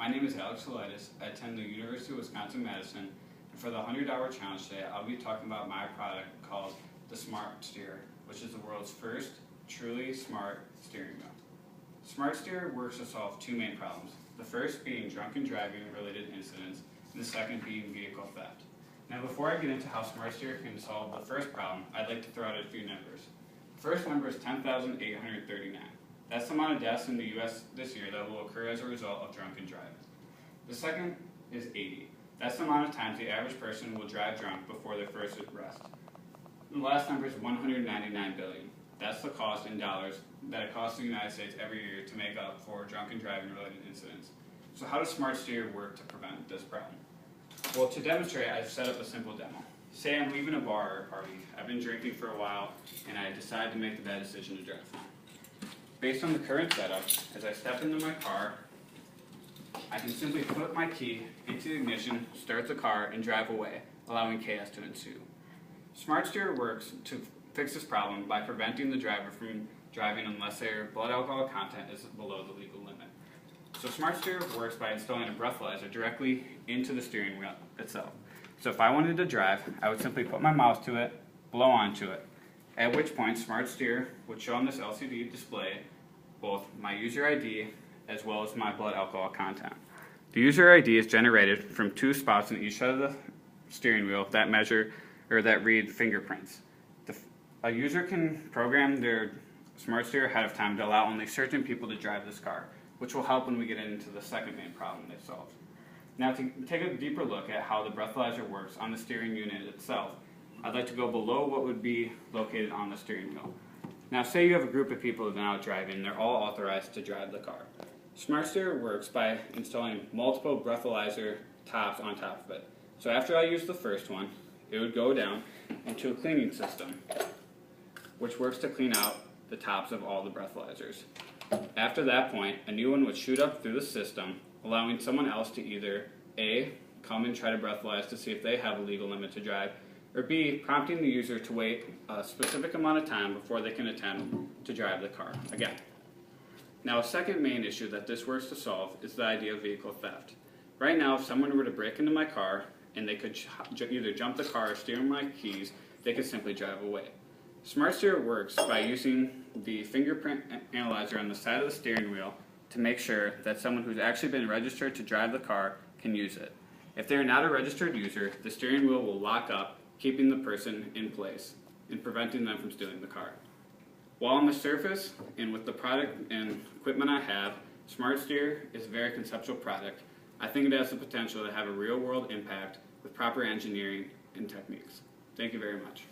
My name is Alex Valaitis. I attend the University of Wisconsin-Madison, and for the 100-hour challenge today, I'll be talking about my product called the Smart Steer, which is the world's first truly smart steering wheel. Smart Steer works to solve two main problems, the first being drunken driving related incidents, and the second being vehicle theft. Now before I get into how Smart Steer can solve the first problem, I'd like to throw out a few numbers. The first number is 10,839. That's the amount of deaths in the U.S. this year that will occur as a result of drunken driving. The second is 80. That's the amount of times the average person will drive drunk before their first arrest. And the last number is 199 billion. That's the cost in dollars that it costs the United States every year to make up for drunken driving related incidents. So how does Smart Steer work to prevent this problem? Well, to demonstrate, I've set up a simple demo. Say I'm leaving a bar or a party. I've been drinking for a while, and I decide to make the bad decision to drive. Based on the current setup, as I step into my car, I can simply put my key into the ignition, start the car, and drive away, allowing chaos to ensue. Smart Steer works to fix this problem by preventing the driver from driving unless their blood alcohol content is below the legal limit. So Smart Steer works by installing a breathalyzer directly into the steering wheel itself. So if I wanted to drive, I would simply put my mouth to it, blow onto it, at which point Smart Steer would show on this LCD display both my user ID as well as my blood alcohol content. The user ID is generated from two spots on each side of the steering wheel that measure or that read fingerprints. A user can program their Smart Steer ahead of time to allow only certain people to drive this car, which will help when we get into the second main problem they solved. Now to take a deeper look at how the breathalyzer works on the steering unit itself, I'd like to go below what would be located on the steering wheel. Now say you have a group of people that are out driving, they're all authorized to drive the car. Smart Steer works by installing multiple breathalyzer tops on top of it. So after I use the first one, it would go down into a cleaning system, which works to clean out the tops of all the breathalyzers. After that point, a new one would shoot up through the system, allowing someone else to either A, come and try to breathalyze to see if they have a legal limit to drive, or B, prompting the user to wait a specific amount of time before they can attempt to drive the car again. Now a second main issue that this works to solve is the idea of vehicle theft. Right now, if someone were to break into my car and they could either jump the car or steal my keys, they could simply drive away. Smart Steer works by using the fingerprint analyzer on the side of the steering wheel to make sure that someone who's actually been registered to drive the car can use it. If they're not a registered user, the steering wheel will lock up, keeping the person in place and preventing them from stealing the car. While on the surface and with the product and equipment I have, Smart Steer is a very conceptual product. I think it has the potential to have a real-world impact with proper engineering and techniques. Thank you very much.